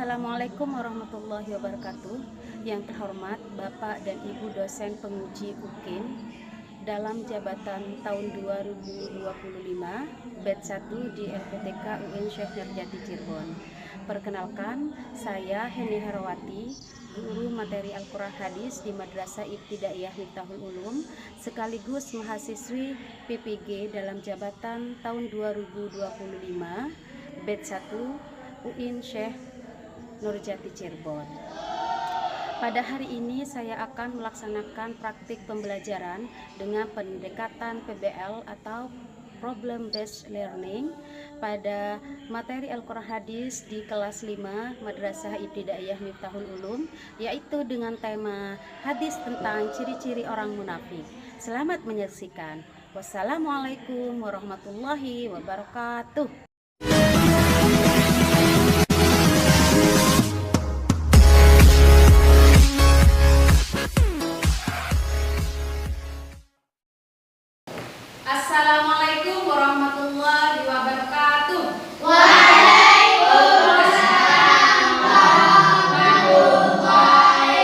Assalamualaikum warahmatullahi wabarakatuh. Yang terhormat Bapak dan Ibu dosen penguji UKIN dalam jabatan tahun 2025 batch 1 di LPTK UIN Syekh Nurjati Cirebon. Perkenalkan, saya Heni Herawati, guru materi Al-Quran Hadis di Madrasah Ibtidaiyah Miftahul Ulum, sekaligus mahasiswi PPG dalam jabatan tahun 2025 batch 1 UIN Syekh Nurjati Cirebon. Pada hari ini saya akan melaksanakan praktik pembelajaran dengan pendekatan PBL atau Problem Based Learning pada materi Al-Quran Hadis di kelas 5 Madrasah Ibtidaiyah Miftahul Ulum, yaitu dengan tema hadis tentang ciri-ciri orang munafik. Selamat menyaksikan. Wassalamualaikum warahmatullahi wabarakatuh. Assalamualaikum warahmatullahi wabarakatuh. Waalaikumsalam warahmatullahi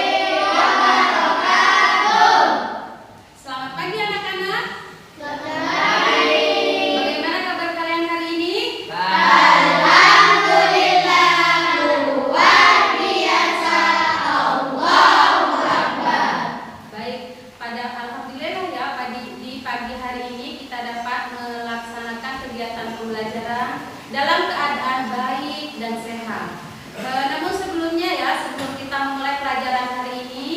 wabarakatuh. Selamat pagi anak-anak. Selamat pagi. Bagaimana kabar kalian hari ini? Alhamdulillah, luar biasa. Allahu Akbar. Baik, alhamdulillah ya, di pagi hari ini kita dapat melaksanakan kegiatan pembelajaran dalam keadaan baik dan sehat. Namun sebelumnya ya, sebelum kita memulai pelajaran hari ini,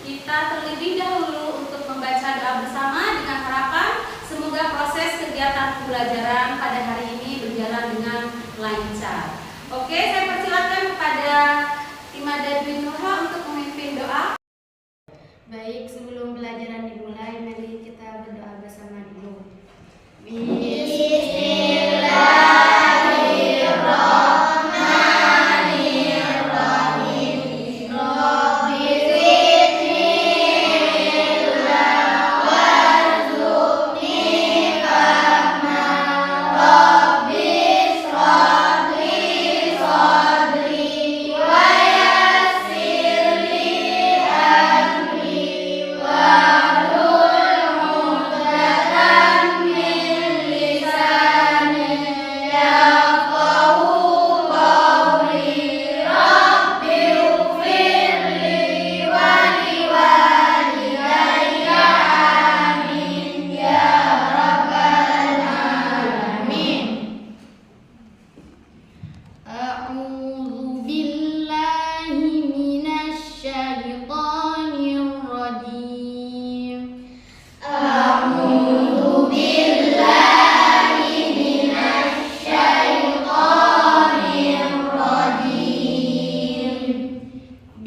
kita terlebih dahulu untuk membaca doa bersama dengan harapan semoga proses kegiatan pembelajaran pada hari ini berjalan dengan lancar. Oke, saya persilakan kepada Imada bin Nurha untuk memimpin doa. Baik, sebelum pelajaran dimulai, mari kita berdoa bersama dulu. Bismillahirrahmanirrahim. Rabbi zidni warzuqni fahma. Rabbi shrah li sadri wa yassir li amri wahlul 'uqdatam min lisani yafqahu qawli. Rabbi ighfirli wa liwalidayya amin ya rabbal alamin. A'udzu billahi minasy syaithanir rajim. A'udzu billahi minasy syaithanir rajim.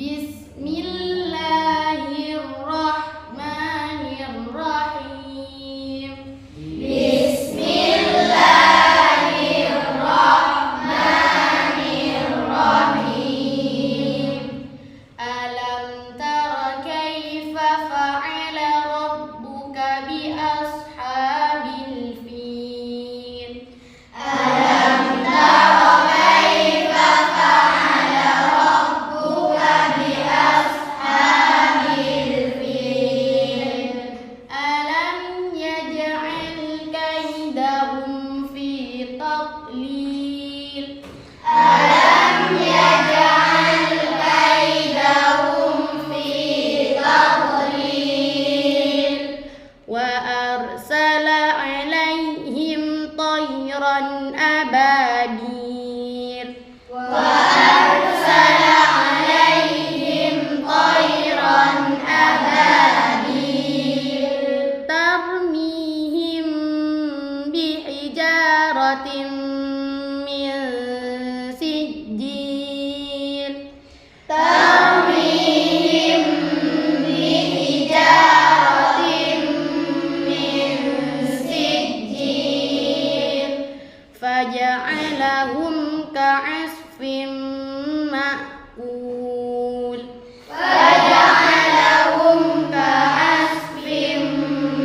Bismillahirrahmanirrahim. Bismillahirrahmanirrahim. Alam tara kaifa fa'ala rabbuka bi ashabil fil. Alam tara kaifa fa'ala rabbuka bi ashabil fil. Alam yaj'al kaidahum fi tadlil. Alam yaj'al kaidahum fi tadlil. Wa arsala 'alaihim tayran ababil. Wa arsala 'alaihim tayran ababil. Tarmihim bihijaratin min sijil. Tarmihim bihijaratin min sijil. Faja'alahum ka'asfin ma'kul. Faja'alahum ka'asfin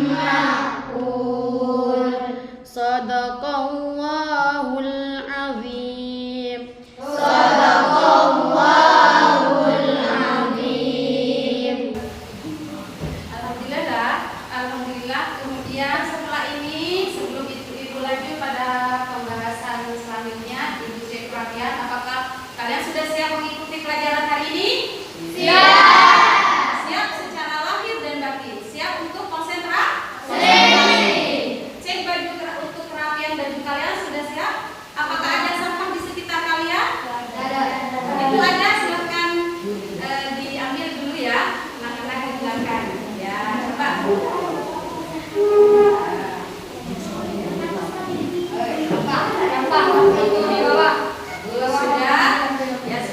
ma'kul. Sadaqallahul azim. Sadaqallahu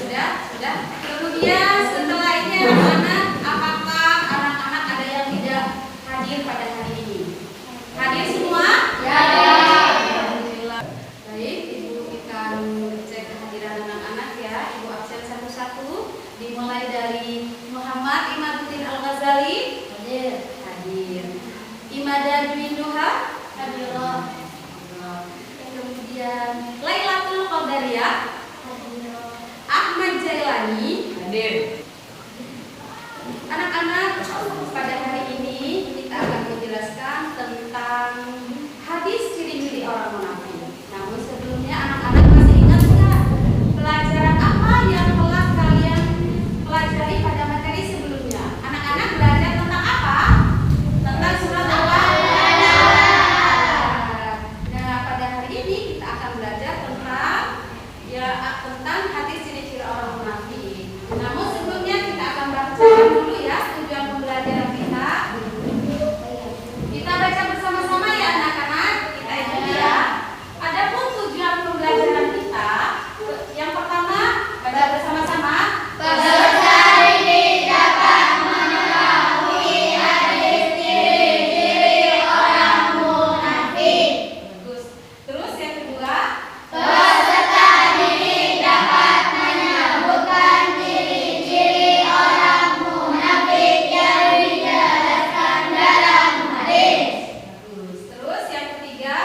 Sudah. Kemudian setelah ini anak-anak, apakah anak-anak ada yang tidak hadir pada hari ini? Hadir semua? Ya. Alhamdulillah. Baik, Ibu akan cek kehadiran anak-anak ya. Ibu absen satu-satu. Dimulai dari Muhammad Imaduddin Al-Ghazali. Hadir. Imada Dwi Duha. Hadir. Kemudian Lailatul Qadariyah. Ahmad Jailani. Hadir. Anak-anak, pada hari ini kita akan menjelaskan tentang hadis ciri-ciri orang munafik. Namun sebelumnya anak-anak masih ingat nggak pelajaran apa yang telah kalian pelajari pada materi sebelumnya? Anak-anak belajar tentang apa? Tentang surat apa? Nah, pada hari ini kita akan belajar tentang hadis ciri-ciri orang munafik. Namun sebelumnya kita akan baca dulu ya tujuan pembelajaran kita. Kita baca bersama-sama ya anak-anak. Kita ikuti ya. Adapun tujuan pembelajaran kita, yang pertama baca bersama-sama. Peserta didik dapat mengetahui hadis ciri-ciri orang munafik. Bagus. Terus yang kedua, Peserta didik dapat menyebutkan ciri-ciri orang munafik yang dijelaskan dalam hadis. bagus. Terus yang ketiga,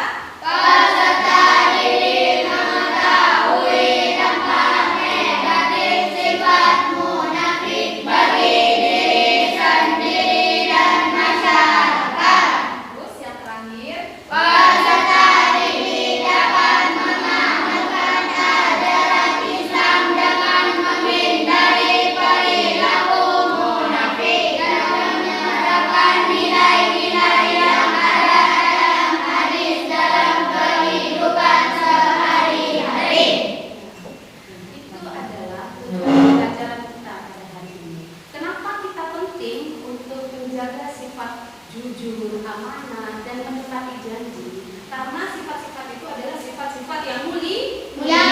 Peserta didik mengetahui dampak negatif sifat munafik bagi diri sendiri dan masyarakat. terus yang terakhir, Peserta didik dapat mengamalkan ajaran Islam dengan menghindari perilaku munafik dan menerapkan nilai-nilai yang ada dalam hadis dalam kehidupan sehari-hari. itu adalah tujuan pelajaran kita pada hari ini. Kenapa kita penting untuk menjaga sifat jujur, amanah, dan menepati janji? Karena sifat-sifat itu adalah sifat-sifat yang mulia.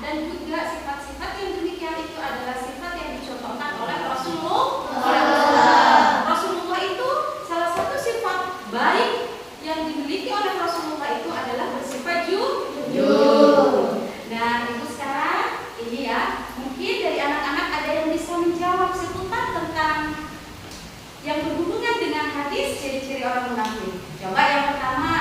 Dan juga sifat-sifat yang demikian itu adalah sifat yang dicontohkan oleh Rasulullah. Rasulullah itu salah satu sifat baik yang dimiliki oleh Rasulullah itu adalah bersifat jujur. Nah, Ibu sekarang ini ya, mungkin dari anak-anak ada yang bisa menjawab seputar tentang yang berhubungan dengan hadis ciri-ciri orang munafik. Coba yang pertama,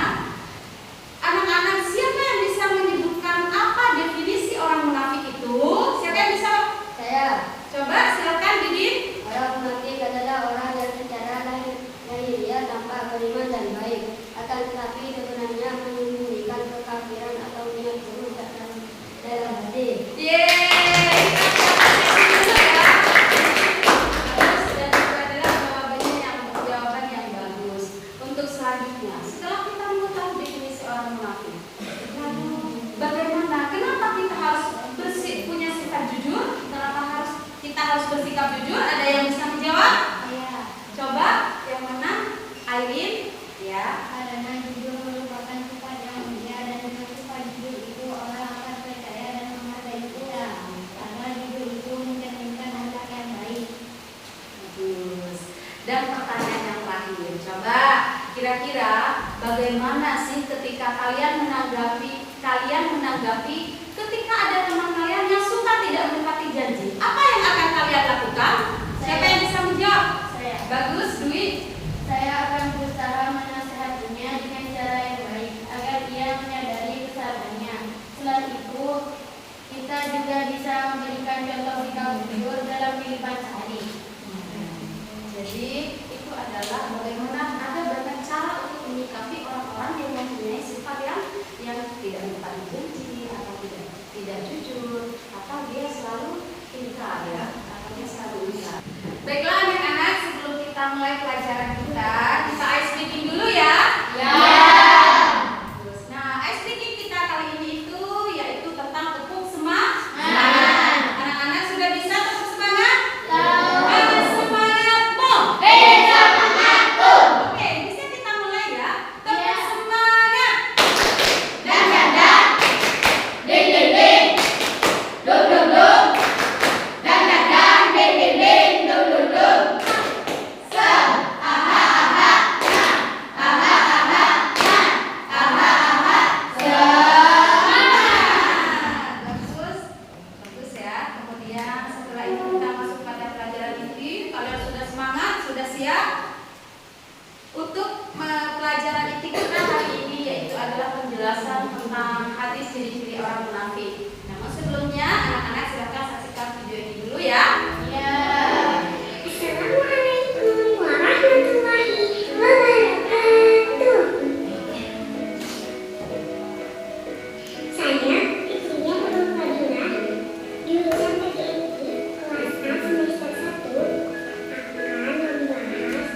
anak-anak siapa yang bisa menyebutkan apa definisi orang munafik itu? Siapa yang bisa? Saya. Coba silakan Didin. Orang munafik adalah orang yang secara lahiriah tampak beriman dan baik, akan tetapi sebenarnya menyembunyikan kekafiran atau niat buruk dalam hati. Yeay, kita ya. Bagus, dan itu adalah jawaban yang bagus. Untuk selanjutnya, setelah kita mengetahui definisi orang munafik, lalu bagaimana? Kenapa kita harus punya sifat jujur? Kenapa kita harus bersikap jujur? Ada yang bisa menjawab? Iya. Coba yang mana? Airin, ya. Karena jujur merupakan sifat yang mulia dan dengan sifat jujur itu orang akan percaya dan menghargai pula. Karena jujur itu mencerminkan ahlak yang baik. Bagus. Dan pertanyaan yang terakhir, coba kira-kira bagaimana sih ketika kalian menanggapi ketika ada teman kalian yang suka tidak menepati janji? Apa yang akan kalian lakukan? Siapa yang bisa menjawab? Saya. Bagus, Dwi. Saya akan berusaha menasihatinya dengan cara yang baik agar ia menyadari kesalahannya. Selain itu, kita juga bisa memberikan contoh sikap jujur dalam kehidupan sehari. Jadi itu adalah bagaimana ada banyak cara untuk menyikapi orang-orang yang mempunyai sifat yang tidak menepati janji atau tidak jujur atau dia selalu ingkar ya atau dia selalu ingkar. Baiklah anak-anak, sebelum kita mulai pelajaran kita ice breaking dulu ya. Ya. Terus, nah ice breaking kita kali ini itu yaitu tentang tepuk semangat. Semangat. Anak-anak sudah bisa tepuk semangat? Ya. penjelasan tentang hadis ciri-ciri orang munafik. Namun sebelumnya, anak-anak silakan saksikan video ini dulu ya. Ya. Assalamualaikum warahmatullahi wabarakatuh. Saya Rizia Nurul Fadilah, jurusan PGMI kelas A semester 1 akan membahas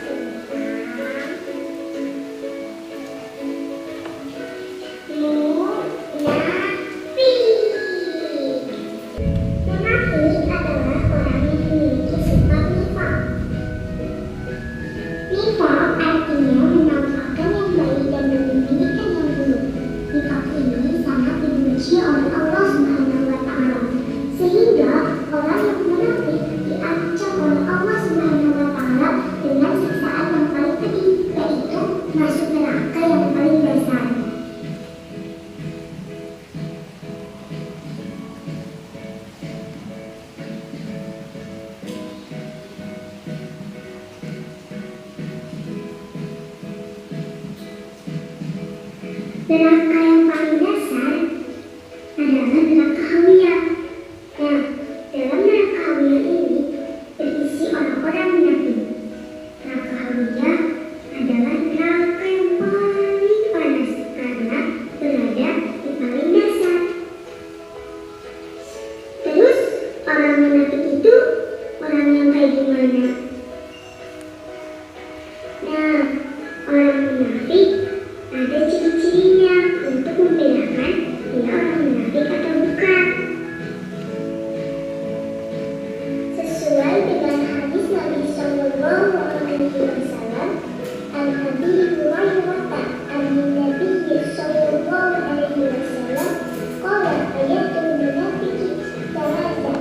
Munafik adalah orang yang memiliki sifat nifaq. Nifaq artinya menampakkan yang baik dan menyembunyikan yang buruk. Nifaq ini sangat dibenci oleh Allah Subhanahu wa Ta'ala, sehingga orang yang munafik diancam oleh Allah Subhanahu wa Ta'ala dengan siksaan yang paling pedih, yaitu masuk neraka yang paling dasar. Neraka yang paling dasar adalah neraka Hawiyah. Nah, dalam neraka Hawiyah ini berisi orang-orang munafik. Neraka Hawiyah adalah neraka yang paling panas karena berada di paling dasar. Terus, orang munafik itu orang yang kayak gimana? Nah, orang munafik ada ciri-cirinya untuk membedakan dia orang munafik atau bukan. Sesuai dengan hadis Nabi Sallallahu Alaihi Wasallam, Al-Habib Hurairah An-Nabi Sallallahu Alaihi Wasallam qala ayatul munafiqi thalatha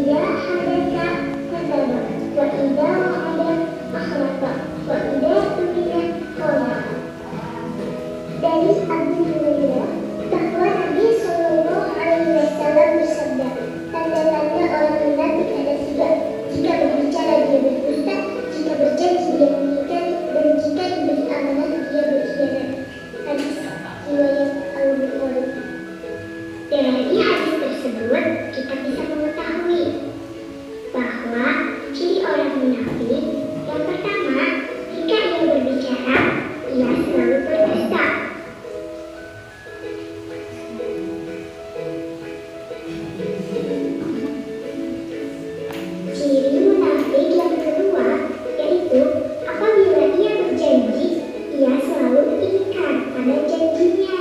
idza hadatha kadzaba wa idza wa'ada akhlafa wa idza tumina qala. Dari Abu Hurairah bahwa Nabi Sallallahu Alaihi Wasallam bersabda, tanda-tanda orang munafik ada 3. Jika berbicara dia berdusta, jika berjanji dia mengingkari, dan jika diberi amanah dia berkhianat. Hadis riwayat Al-Bukhari. Dari hadis tersebut kita bisa mengetahui bahwa ciri orang munafik yang pertama, jika ia berbicara, ia selalu berdusta. Ciri munafik yang kedua yaitu apabila ia berjanji, ia selalu ingkar pada janjinya.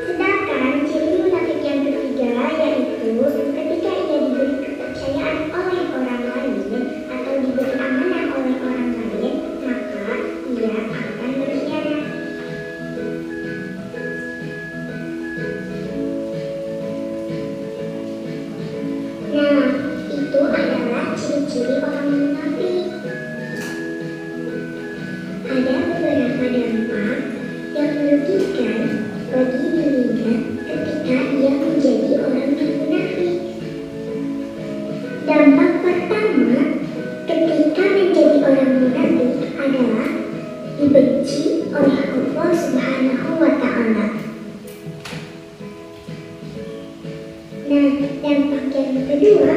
Sedangkan ciri munafik yang ketiga yaitu ketika ia diberi kepercayaan oleh orang lain atau diberi amanah oleh orang lain, maka ia akan berkhianat. Nah, itu adalah ciri-ciri orang munafik. Ada beberapa dampak yang merugikan bagi dirinya ketika ia menjadi orang yang munafik. Dampak pertama ketika menjadi orang munafik adalah dibenci oleh Allah Subhanahu wa Ta'ala. Nah, dampak yang kedua,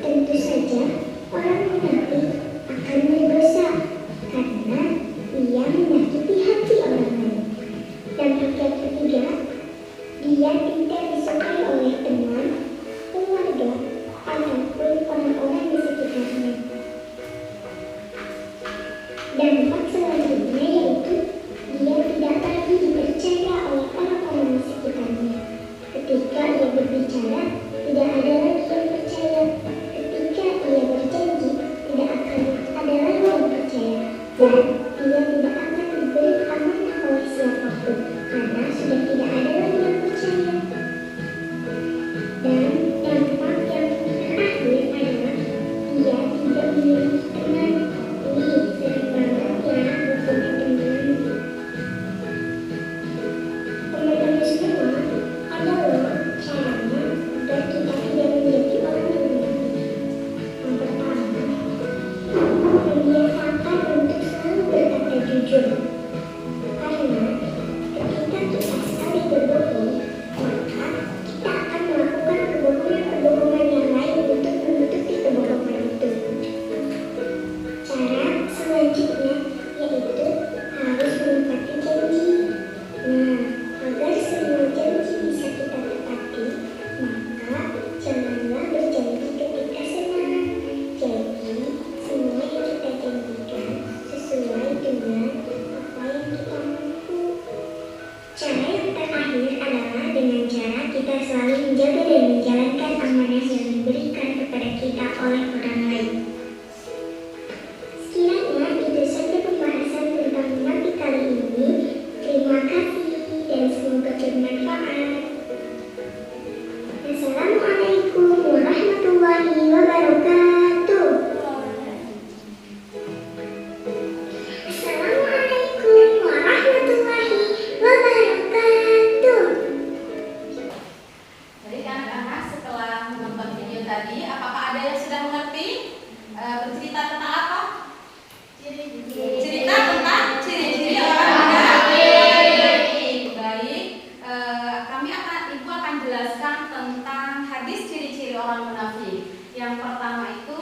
tentu saja orang munafik akan berdosa karena ia menyakiti hati orang lain. Dampak yang ketiga, dia tidak disukai oleh teman, keluarga, ataupun orang-orang di sekitarnya. Dampak selanjutnya yaitu dia tidak lagi dipercaya oleh orang kita selalu menjaga dan menjalankan amanah yang diberikan kepada kita oleh orang lain. Sekiranya itu saja pembahasan tentang munafik kali ini. Terima kasih dan semoga bermanfaat. Assalamualaikum warahmatullahi wabarakatuh. Assalamualaikum warahmatullahi wabarakatuh. Jadi anak-anak setelah menonton video tadi, apakah ada yang sudah mengerti bercerita tentang apa? Cerita tentang ciri-ciri orang munafik. Baik, ibu akan jelaskan tentang hadis ciri-ciri orang munafik. Yang pertama itu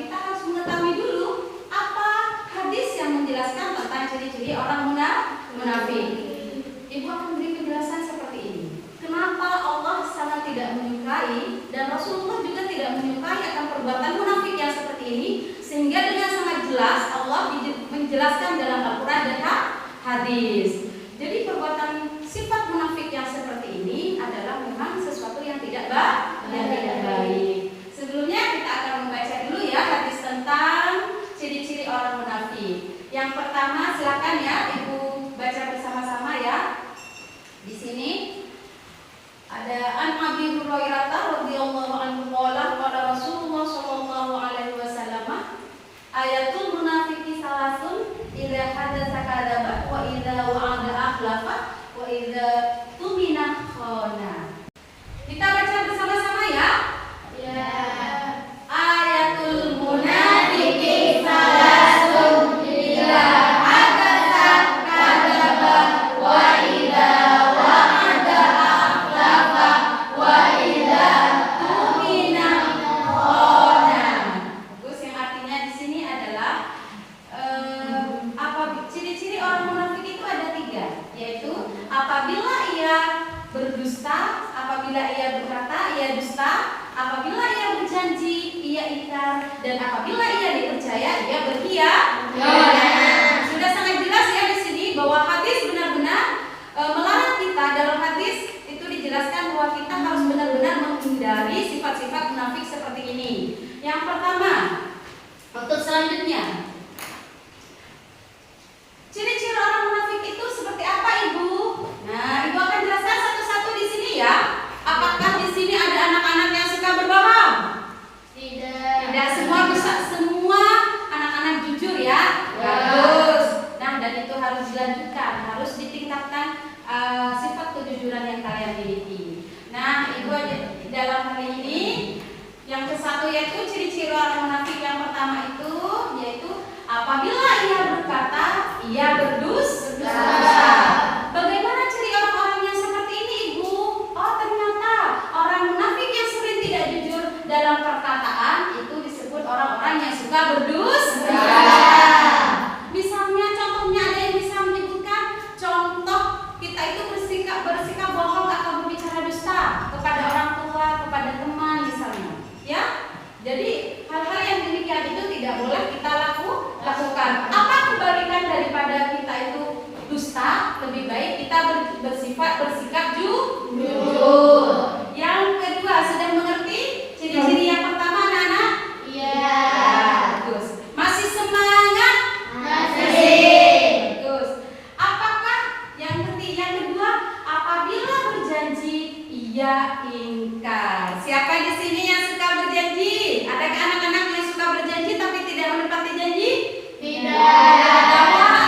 kita harus mengetahui dulu apa hadis yang menjelaskan tentang ciri-ciri orang munafik. Ibu akan beri penjelasan seperti ini. Kenapa Allah sangat tidak menyukai dan Rasulullah juga tidak menyukai akan perbuatan munafik yang seperti ini, sehingga dengan sangat jelas Allah menjelaskan dalam Al-Quran dan hadis. Jadi perbuatan sifat munafik yang seperti ini adalah memang sesuatu yang tidak baik. Sebelumnya kita akan membaca dulu ya hadis tentang ciri-ciri orang munafik. Yang pertama silakan ya Ibu baca bersama-sama ya. Di sini ada An Abi Hurairah radhiyallahu anhu qala Rasulullah sallallahu alaihi wasallam ayatul munafiqi salasun idza hadatsa kadzaba wa idza wa'ada akhlafa wa idza tumina khana. Kita baca bersama-sama ya. Ya. Ayatul munafiqi salasun idza hadatsa kadzaba wa idza wa'ada akhlafa wa idza tumina khana. Bagus, yang artinya di sini adalah ciri-ciri orang munafik itu ada 3, yaitu apabila ia berdusta, apabila ia berkata ia dusta, apabila ia berjanji ia ingkar, dan apabila ia dipercaya ia berkhianat. Sudah sangat jelas ya di sini bahwa hadis benar-benar melarang kita. Dalam hadis itu dijelaskan bahwa kita harus benar-benar menghindari sifat-sifat munafik seperti ini. Yang pertama, untuk selanjutnya, ciri-ciri orang munafik itu seperti apa, Ibu? Nah, Ibu akan jelaskan satu-satu di sini ya. Apakah di sini ada anak-anak yang suka berbohong? Tidak semua bisa, semua anak-anak jujur ya. Bagus. Nah, dan itu harus dilanjutkan, harus ditingkatkan sifat kejujuran yang kalian miliki. Nah, Ibu dalam hal ini yang ke-1 yaitu ciri-ciri orang munafik yang pertama itu yaitu apabila ia berkata ia berdusta. Bagaimana ciri orang-orang yang seperti ini, Ibu? Oh, ternyata orang munafik yang sering tidak jujur dalam perkataan itu disebut orang-orang yang suka berdusta. Misalnya, contohnya ada yang bisa menyebutkan contoh kita itu bersikap bohong atau berbicara dusta kepada orang tua, kepada teman misalnya. Ya, jadi hal-hal yang demikian itu tidak boleh kita lakukan. Apa kebalikan daripada kita itu dusta? Lebih baik kita bersikap jujur. Yang kedua, sudah mengerti ciri-ciri yang pertama, anak-anak? Iya. Bagus. Masih semangat? Masih. Bagus. Apakah yang kedua, apabila berjanji ia ingkar. Siapa di sini yang suka berjanji? Adakah anak-anak yang suka berjanji tapi tidak menepati janji? Tidak.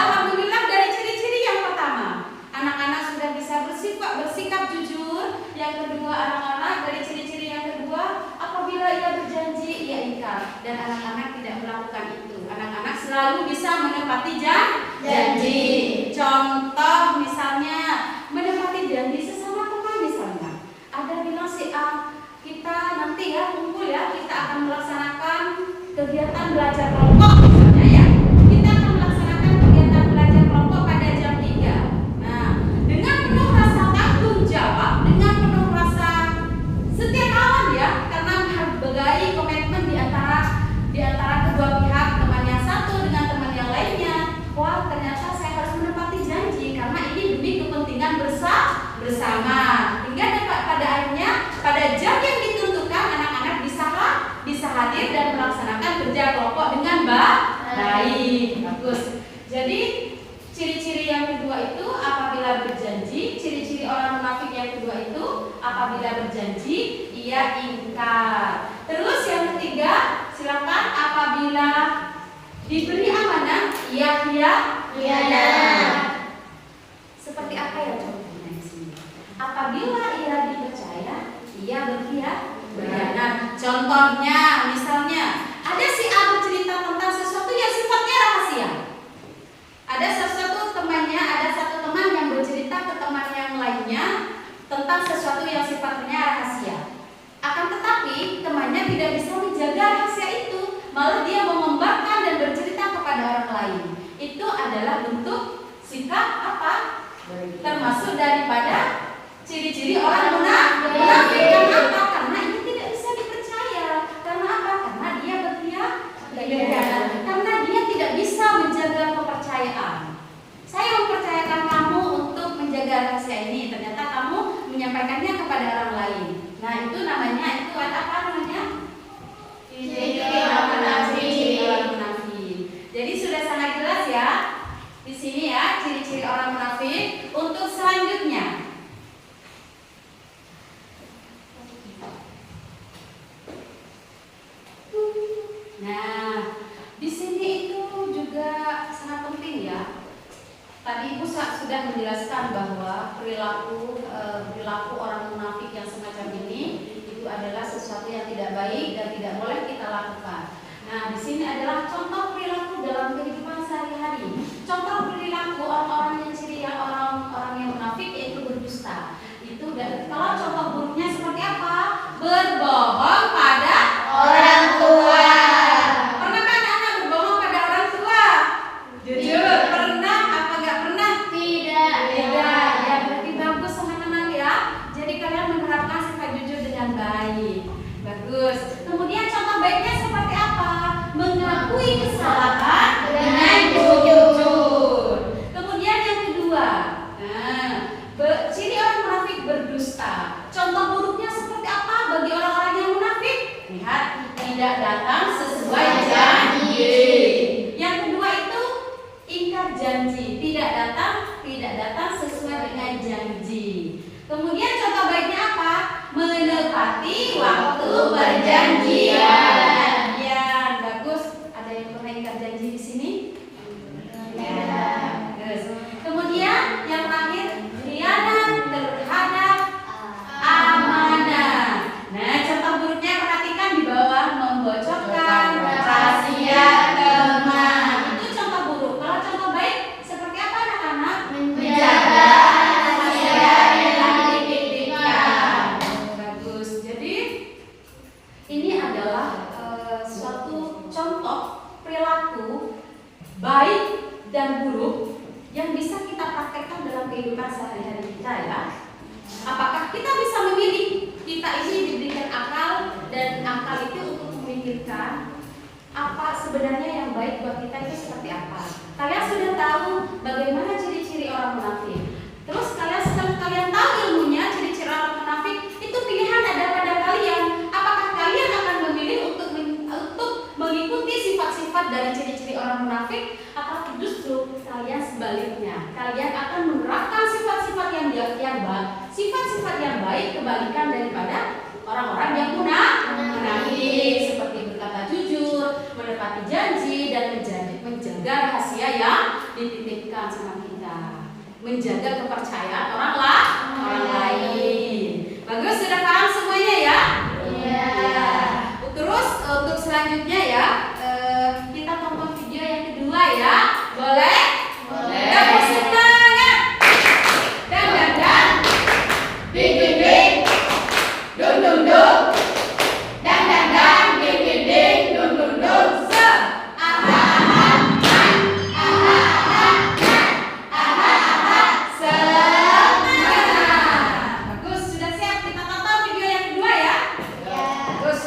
Alhamdulillah, dari ciri-ciri yang pertama, anak-anak sudah bisa bersikap jujur. Yang kedua, anak-anak dari ciri-ciri yang kedua, apabila ia berjanji ia ingkar, dan anak-anak tidak melakukan itu. Anak-anak selalu bisa menepati janji. Contoh misalnya menepati janji sesama teman misalnya. Ada bilang si A, kita nanti ya kumpul ya, kita akan melaksanakan kegiatan belajar kelompok misalnya ya. Kita akan melaksanakan kegiatan belajar kelompok pada jam 3. Nah, dengan penuh rasa tanggung jawab, dengan penuh rasa setia kawan ya, karena menghargai komitmen di antara kedua pihak, teman yang satu dengan teman yang lainnya. Wah, ternyata saya harus menepati janji karena ini demi kepentingan bersama. Hingga pada apabila berjanji ia ingkar. Terus yang ketiga, silakan, apabila diberi amanah ia khianat. Seperti apa ya contohnya di sini? Apabila ia dipercaya ia berkhianat. Contohnya, misalnya ada si A bercerita tentang sesuatu yang sifatnya rahasia. Ada satu teman yang bercerita ke teman yang lainnya tentang sesuatu yang sifatnya rahasia. Akan tetapi temannya tidak bisa menjaga rahasia itu, malah dia memembarkan dan bercerita kepada orang lain. Itu adalah bentuk sikap apa? Termasuk daripada ciri-ciri orang munafik. Kenapa? Karena ini tidak bisa dipercaya. Karena apa? Karena dia berkhianat. Karena dia tidak bisa menjaga kepercayaan. Saya mempercayakan kamu untuk menjaga rahasia ini, ternyata kamu menyampaikannya kepada orang lain. Nah, itu namanya, itu apa namanya? Ciri-ciri orang munafik. Jadi sudah sangat jelas ya di sini ya, ciri-ciri orang munafik. Untuk selanjutnya, nah di sini itu juga sangat penting ya. Tadi Ibu sudah menjelaskan bahwa perilaku orang munafik yang semacam ini itu adalah sesuatu yang tidak baik dan tidak boleh kita lakukan. Nah, di sini adalah contoh perilaku dalam kehidupan sehari-hari. Contoh perilaku orang-orang yang ciri orang yang munafik yaitu berdusta. Itu kalau contoh buruknya seperti apa? Berbohong pada orang tua. Pernahkah anak-anak berbohong pada orang tua? Jujur, pernah apa enggak pernah? Tidak. Ya, berarti bagus teman-teman ya. Jadi kalian menerapkan sifat jujur dengan baik. Bagus. Kemudian contoh baiknya seperti apa? Mengakui kesalahan dengan jujur. Kemudian yang kedua, ciri orang munafik berdusta. Contoh buruknya seperti apa bagi orang-orang yang munafik? Lihat, tidak datang sesuai janji. Yang kedua itu ingkar janji, tidak datang sesuai dengan janji. Kemudian contoh baiknya apa? Menepati waktu perjanjian. Ya, bagus. Ada yang pernah ingkar janji di sini? Ya. Bagus. Kemudian yang terakhir, khianat terhadap amanah. Nah, contoh buruknya perhatikan di bawah, membocorkan rahasia teman. Itu contoh buruk. Kalau contoh baik seperti apa anak-anak? Menjaga rahasia yang dititipkan. Bagus. Jadi ini adalah suatu contoh perilaku baik dan buruk yang bisa kita praktekkan dalam kehidupan sehari-hari kita ya. Apakah kita bisa memilih? Kita ini diberikan akal, dan akal itu untuk memikirkan apa sebenarnya yang baik buat kita itu seperti apa. Kalian sudah tahu bagaimana ciri-ciri orang munafik. Terus setelah kalian tahu ilmunya ciri-ciri orang munafik, itu pilihan ada pada kalian. Apakah kalian akan memilih untuk mengikuti sifat-sifat dari ciri-ciri orang munafik, atau justru kalian sebaliknya, kalian akan menerapkan sifat-sifat yang baik kebalikan daripada orang-orang yang munafik, seperti berkata jujur, menepati janji, dan menjaga rahasia yang dititipkan sama kita, menjaga kepercayaan orang lain. Bagus, sudah paham semuanya ya? Iya. Terus untuk selanjutnya ya, kita tonton video yang kedua ya. Boleh? Boleh. Tepuk semangat. Dan. Ding ding ding. Dung dung dung. Dan. Ding ding ding. Dung dung dung. Bagus, sudah siap, kita tonton video yang kedua ya. Bagus.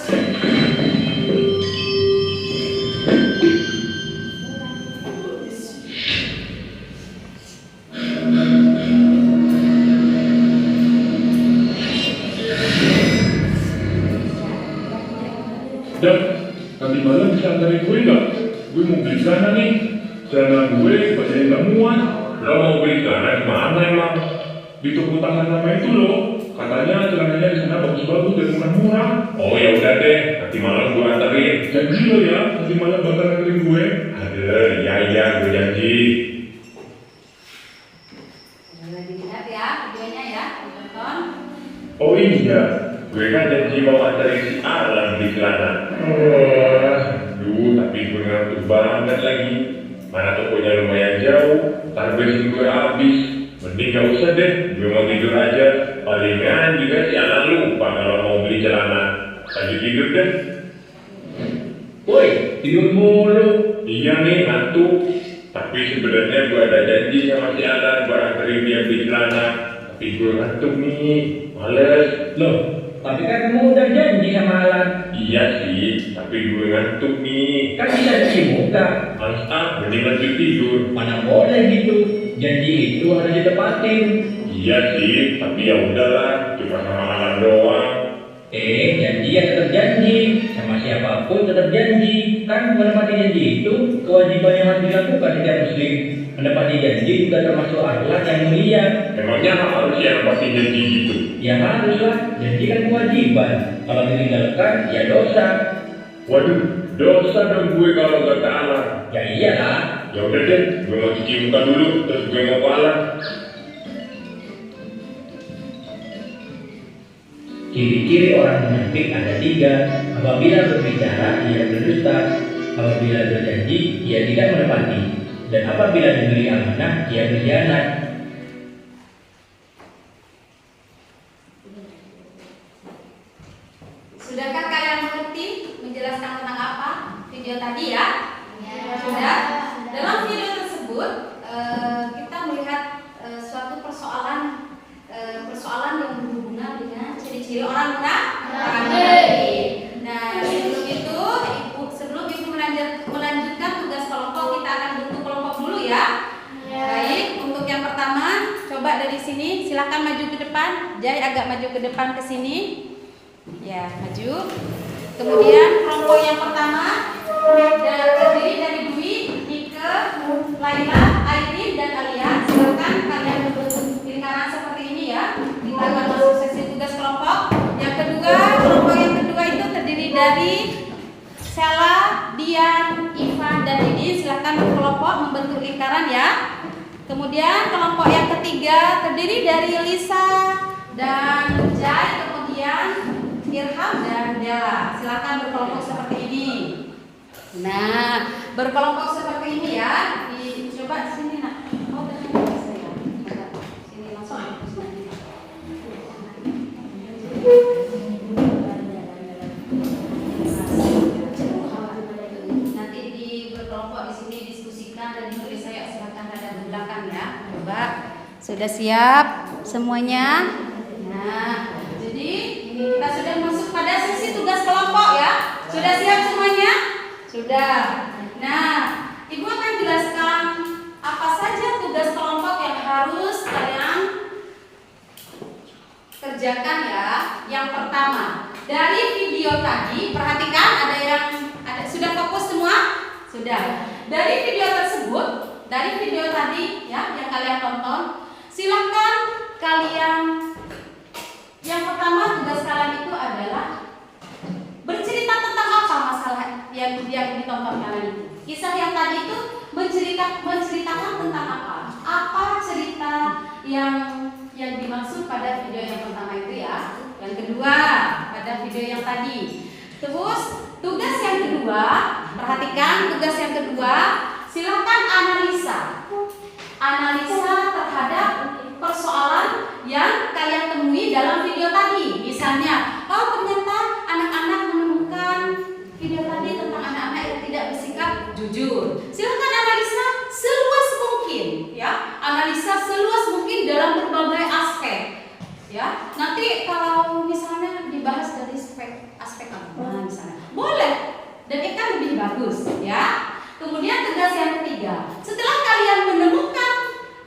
Dan nanti malam bisa antarin gue nggak? Gue mau beli sana nih. Celana gue badannya nggak muat. Lo mau beli celana di mana emang? Di toko tangan nama itu loh. Katanya celananya di sana bagus-bagus dan murah-murah. Oh ya udah deh, nanti malam gue anterin. Janji lo ya, nanti malam bakal nganterin gue. Ada, iya gue janji. Lagi lihat ya videonya ya, tonton. Oh iya, gue kan janji mau anterin si Alan di celana. Tapi gue ngantuk banget lagi. Mana tokonya lumayan jauh, ntar bensin gue habis. Mending gak usah deh, gue mau tidur aja. Palingan juga si Alan lupa kalau mau beli celana. Lanjut tidur deh. Woi, tidur mulu. Iya nih, ngantuk. Tapi sebenarnya gue ada janji sama si Alan buat anterin dia beli celana. Tapi gue ngantuk nih, males. Loh, tapi kan kamu udah janji sama Alan. Iya sih, tapi gue ngantuk nih. Kan bisa dimuka. Males mending lanjut tidur. Mana boleh gitu. Janji itu harus ditepatin. Iya sih, tapi ya udahlah, cuma sama Alan doang. Janji ya tetap janji. Sama siapapun tetap janji. Kan menepati janji itu kewajiban yang harus dilakukan setiap muslim. Menepati janji juga termasuk akhlak yang mulia. Emangnya harus yang pasti janji gitu? Ya haruslah, janji kan kewajiban. Kalau ditinggalkan, ya dosa. Waduh, dosa dong gue kalau gak ke Alan. Ya iyalah. Ya udah deh, gue mau cuci muka dulu, terus gue mau ke Alan. Ciri-ciri orang munafik ada 3. Apabila berbicara, ia berdusta. Apabila berjanji, ia tidak menepati. Dan apabila diberi amanah, ia berkhianat. Sudahkah kalian mengerti menjelaskan tentang apa video tadi ya? Sudah. Dalam video tersebut kita melihat suatu persoalan yang berhubungan dengan ciri-ciri orang munafik. Nah, sebelum ibu melanjutkan tugas kelompok, kita akan bentuk kelompok dulu ya. Baik, untuk yang pertama, coba dari sini, silakan maju ke depan. Jai agak maju ke depan ke sini. Ya, maju. Kemudian kelompok yang pertama terdiri dari Dwi, Nike, Laila, Airin, dan Alia. Silakan kalian membentuk lingkaran seperti ini ya. Kita akan masuk sesi tugas kelompok. Yang kedua, kelompok yang kedua itu terdiri dari Sela, Dian, Ivan, dan Didi. Silakan berkelompok membentuk lingkaran ya. Kemudian kelompok yang ketiga terdiri dari Lisa dan Jai, kemudian Irham dan Della. Silakan berkelompok seperti ini. Nah, berkelompok seperti ini ya. Coba sini nak. Oh, betul saya. Sini langsung fokus nanti. Nanti di berkelompok di sini diskusikan dan ditulis saya silakan ada di belakang ya. Coba. Sudah siap semuanya? Nah, jadi ini kita sudah masuk pada sesi tugas kelompok ya. Sudah siap semuanya? Sudah. Nah, Ibu akan jelaskan apa saja tugas kelompok yang harus kalian kerjakan ya. Yang pertama, dari video tadi, perhatikan sudah fokus semua? Sudah. Dari video tersebut, dari video tadi ya yang kalian tonton, silakan kalian yang pertama tugas kalian itu adalah bercerita tentang apa masalah yang ditonton kalian itu. Kisah yang tadi itu menceritakan tentang apa? Apa cerita yang dimaksud pada video yang pertama itu ya? Yang kedua pada video yang tadi. Terus tugas yang kedua, perhatikan tugas yang kedua, silakan analisa terhadap persoalan yang kalian temui dalam video tadi. Misalnya, ternyata anak-anak menemukan video tadi tentang anak-anak yang tidak bersikap jujur. Silakan analisa seluas mungkin, ya. Analisa seluas mungkin dalam berbagai aspek, ya. Nanti kalau misalnya dibahas dari aspek apa, misalnya, boleh. Dan itu kan lebih bagus, ya. Kemudian tugas yang ketiga, setelah kalian menemukan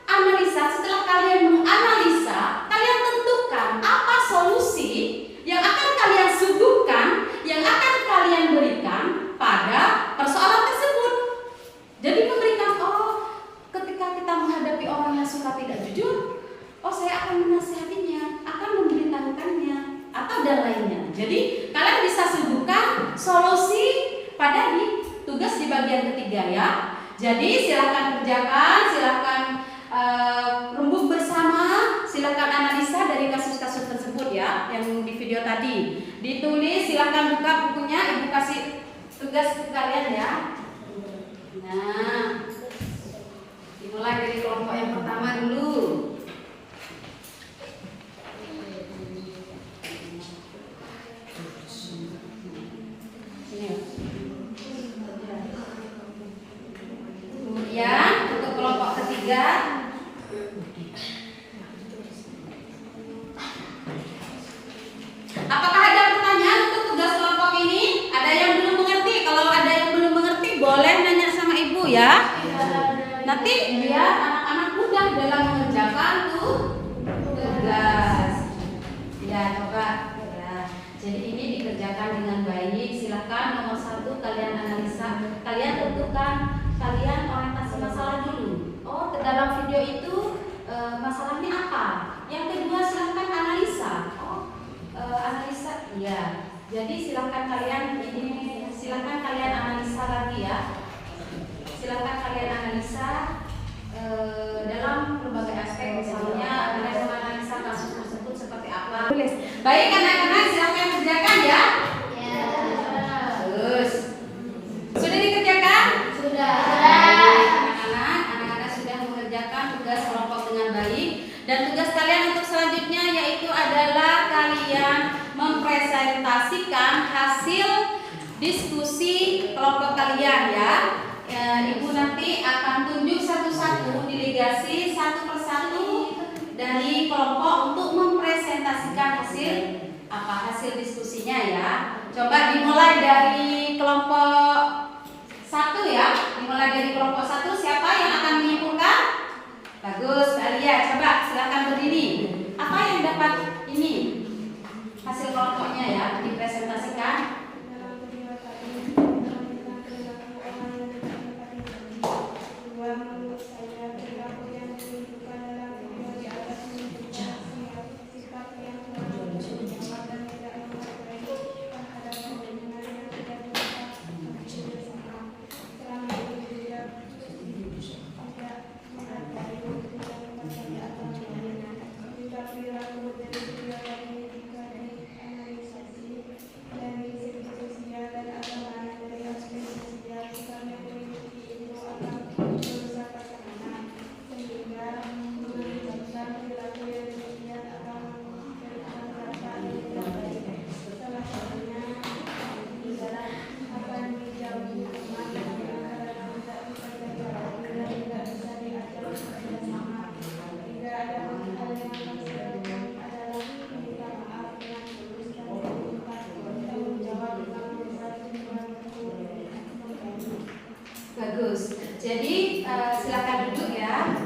analisa, setelah kalian menganalisa, kalian tentukan apa solusi yang akan kalian suguhkan, yang akan kalian berikan pada persoalan tersebut. Jadi memberikan, ketika kita menghadapi orang yang suka tidak jujur, saya akan menasihatinya, akan memberitahu dan lainnya. Jadi kalian bisa suguhkan solusi pada tugas di bagian ketiga ya. Jadi silahkan kerjakan, silahkan rembuk bersama, silahkan analisa dari kasus-kasus tersebut ya, yang di video tadi. Ditulis, silahkan buka bukunya, ibu kasih tugas ke kalian ya. Nah, dimulai dari kelompok yang pertama dulu. Kemudian untuk kelompok ketiga, apakah ada pertanyaan untuk tugas kelompok ini? Ada yang belum mengerti? Kalau ada yang belum mengerti, boleh nanya sama ibu ya. Nanti biar anak-anak mudah dalam mengerjakan tugas. Ya, coba ya. Jadi ini dikerjakan dengan baik. Silahkan nomor 1 kalian analisa. Kalian tentukan, kalian orientasi masalah dulu. Oh, ke dalam video itu masalahnya apa? Yang kedua silahkan analisa. Analisa, ya. Jadi silahkan kalian analisa lagi ya. Silahkan kalian analisa dalam berbagai aspek, misalnya kalian menganalisa kasus tersebut seperti apa. Baik anak-anak, silahkan kerjakan ya. Terus sudah dikerjakan? Sudah. Anak-anak sudah mengerjakan tugas kelompok dengan baik. Dan tugas kalian untuk selanjutnya yaitu adalah kalian mempresentasikan hasil diskusi kelompok kalian ya. Ibu nanti akan tunjuk satu-satu delegasi satu persatu dari kelompok untuk mempresentasikan hasil diskusinya ya. Coba dimulai dari kelompok 1 ya. Dimulai dari kelompok 1, siapa yang akan menyimpulkan? Bagus, Alia, coba silakan berdiri. Apa yang dapat ini? Hasil kelompoknya ya, dipresentasikan. Bagus. Jadi silakan duduk ya.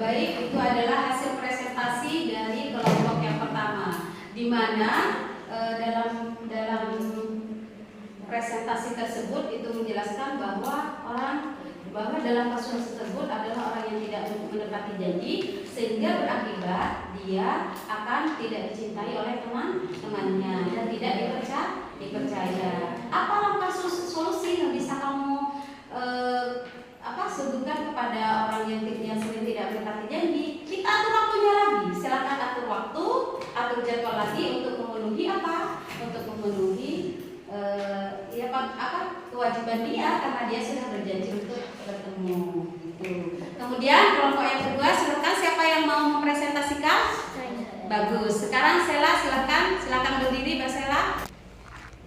Baik, itu adalah hasil presentasi dari kelompok yang pertama, di mana dalam presentasi tersebut itu menjelaskan bahwa dalam kasus tersebut adalah orang yang tidak menepati janji, sehingga berakibat dia akan tidak dicintai oleh teman-temannya dan tidak dipercaya. Apa langkah solusi yang bisa kamu suguhkan kepada orang yang sering tidak menepati janji? Kita atur waktunya lagi. Silakan atur waktu, atur jadwal lagi untuk memenuhi apa? Untuk memenuhi kewajiban dia karena dia sudah berjanji untuk bertemu. Kemudian kelompok yang kedua, silakan siapa yang mau mempresentasikan? Bagus. Sekarang Sela, silakan berdiri, Mbak Sela.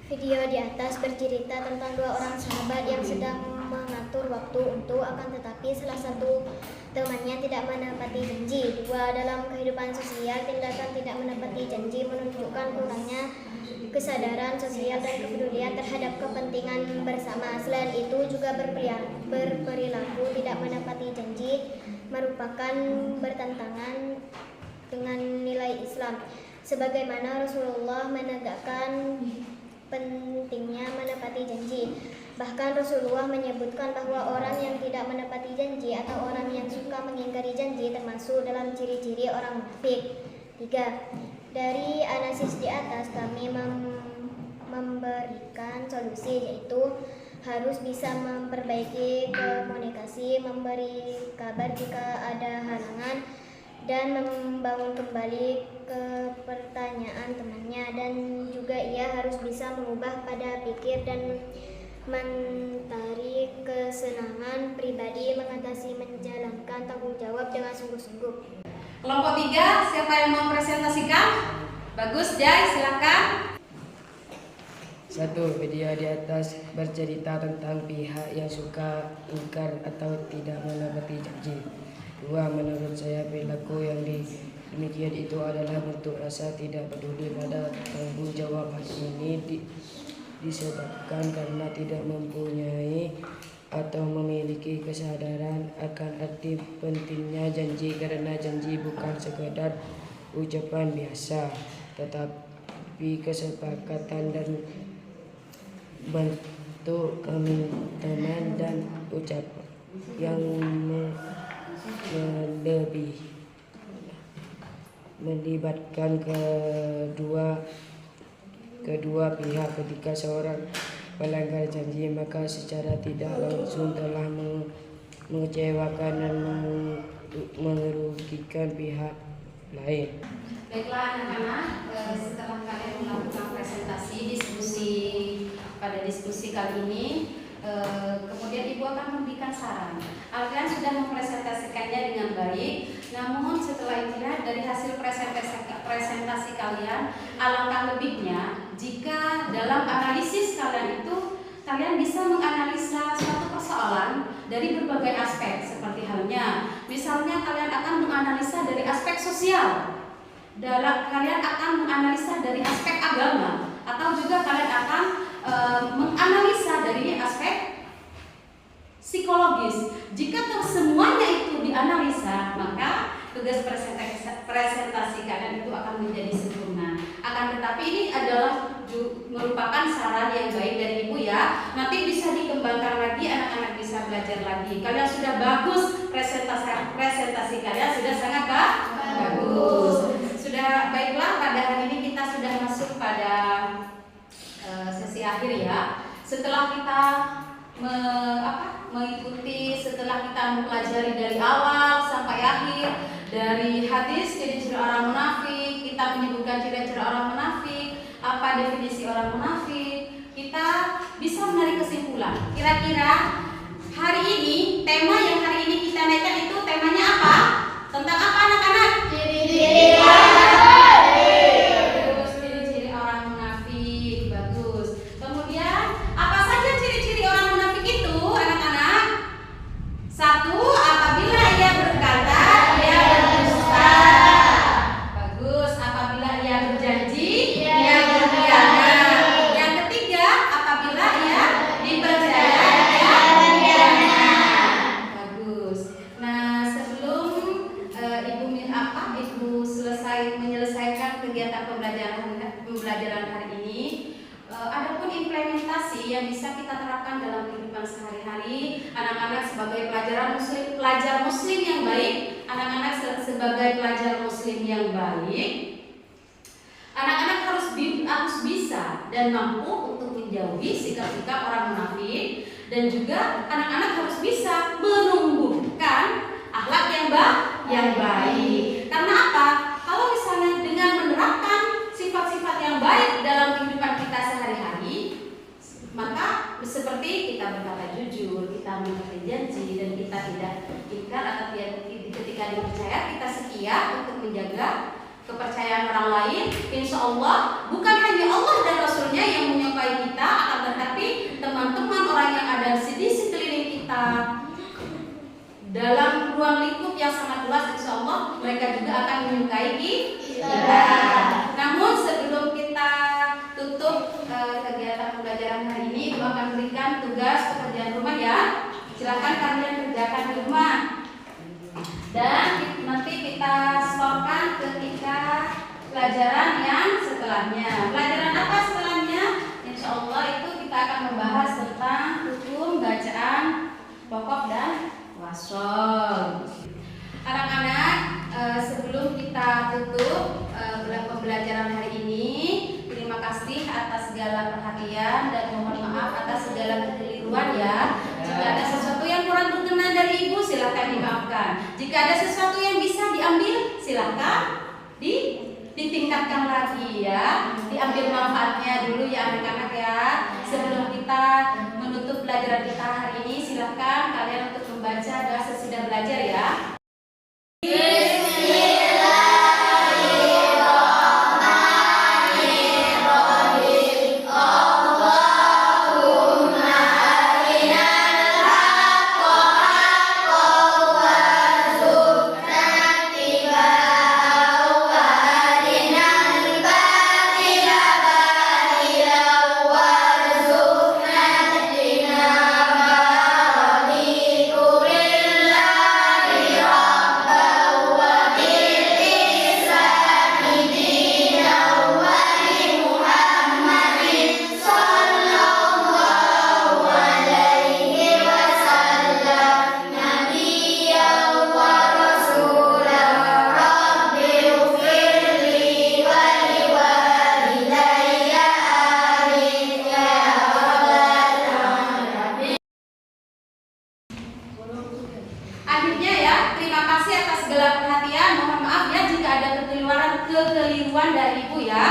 Video di atas bercerita tentang 2 orang sahabat yang sedang mengatur waktu untuk akan tetapi salah satu temannya tidak menepati janji. 2. Dalam kehidupan sosial, tindakan tidak menepati janji menunjukkan kurangnya kesadaran sosial dan kepedulian terhadap kepentingan bersama. Selain itu juga berperilaku tidak menepati janji merupakan bertentangan dengan nilai Islam. Sebagaimana Rasulullah menegakkan pentingnya menepati janji. Bahkan Rasulullah menyebutkan bahwa orang yang tidak menepati janji atau orang yang suka mengingkari janji termasuk dalam ciri-ciri orang munafik. 3. Dari analisis di atas kami memberikan solusi, yaitu harus bisa memperbaiki komunikasi, memberi kabar jika ada halangan, dan membangun kembali kepertanyaan temannya. Dan juga ia harus bisa mengubah pada pikir dan mencari kesenangan pribadi, mengatasi menjalankan tanggung jawab dengan sungguh-sungguh. Kelompok 3, siapa yang mau presentasikan? Bagus, Jai, silakan. 1. Video di atas bercerita tentang pihak yang suka ingkar atau tidak menepati janji. 2. Menurut saya perilaku yang demikian itu adalah bentuk rasa tidak peduli pada tanggung jawab. Ini disebabkan karena tidak mempunyai atau memiliki kesadaran akan arti pentingnya janji, karena janji bukan sekadar ucapan biasa, tetapi kesepakatan dan bentuk komitmen dan ucapan yang melibatkan kedua pihak. Ketika seorang melanggar janji, maka secara tidak langsung telah mengecewakan dan merugikan pihak lain. Baiklah anak-anak, setelah kalian melakukan presentasi pada diskusi kali ini, kemudian Ibu akan memberikan saran. Kalian sudah mempresentasikannya dengan baik, namun setelah itu dari hasil presentasi kalian, alangkah lebihnya jika dalam analisis kalian itu kalian bisa menganalisa suatu persoalan dari berbagai aspek, seperti halnya misalnya kalian akan menganalisa dari aspek sosial, kalian akan menganalisa dari aspek agama, atau juga kalian akan menganalisa dari aspek psikologis. Jika semuanya itu dianalisa, maka tugas presentasi kalian itu akan menjadi sempurna. Akan tetapi ini adalah merupakan saran yang baik dari Ibu ya. Nanti bisa dikembangkan lagi, anak-anak bisa belajar lagi. Kalian sudah bagus, presentasi kalian sudah sangat bagus. Sudah baiklah, pada hari ini kita sudah masuk pada sesi akhir ya. Setelah kita mengikuti, setelah kita mempelajari dari awal sampai akhir, dari hadis ciri-ciri orang munafik, kita menyebutkan ciri-ciri orang munafik, apa definisi orang munafik, kita bisa menarik kesimpulan. Kira-kira hari ini, tema yang hari ini kita naikkan itu temanya apa? Tentang apa anak-anak? Ciri-ciri orang munafik. Bagus. Kemudian apa saja ciri-ciri orang munafik itu anak-anak? 1. Apabila ia berkata ia berdusta. Bagus. Apabila ia berjanji ia berkhianat. Yang ketiga, apabila ia dipercaya ia berkhianat. Bagus. Nah, sebelum Ibu menyelesaikan kegiatan pembelajaran hari ini, adapun implementasi yang bisa kita terapkan dalam kehidupan sehari-hari, anak-anak sebagai pelajar muslim yang baik, anak-anak sebagai pelajar muslim yang baik, anak-anak harus bisa dan mampu untuk menjauhi sikap-sikap orang munafik, dan juga anak-anak harus bisa menumbuhkan akhlak yang baik. Karena apa? Kalau misalnya dengan menerapkan sifat-sifat yang baik dalam kehidupan kita sehari-hari, maka seperti kita berkata jujur, kita menepati janji, dan kita tidak ingkar atau ketika dipercaya kita setia untuk menjaga kepercayaan orang lain. Insya Allah bukan hanya Allah dan Rasulnya yang menyukai kita, akan tetapi teman-teman orang yang ada di sekeliling kita dalam ruang lingkup yang sangat luas, insya Allah mereka juga akan menyukai kita. Namun sebelum kita tutup kegiatan pembelajaran hari ini, Ibu akan berikan tugas pekerjaan rumah ya. Silakan kalian kerjakan di rumah. Dan nanti kita setorkan ketika pelajaran yang setelahnya. Pelajaran apa setelahnya? Insya Allah itu kita akan membahas tentang hukum bacaan pokok dan wasol. Anak-anak, sebelum kita tutup pembelajaran segala perhatian dan mohon maaf atas segala kekeliruan ya. Jika ada sesuatu yang kurang berkenan dari Ibu, silakan dimaafkan. Jika ada sesuatu yang bisa diambil, silakan ditingkatkan lagi ya. Diambil manfaatnya dulu ya anak-anak ya. Sebelum kita menutup pelajaran kita hari ini, silakan kalian untuk membaca doa sesudah belajar ya. Akhirnya ya, terima kasih atas segala perhatian. Mohon maaf ya jika ada kekeliruan dari Ibu ya.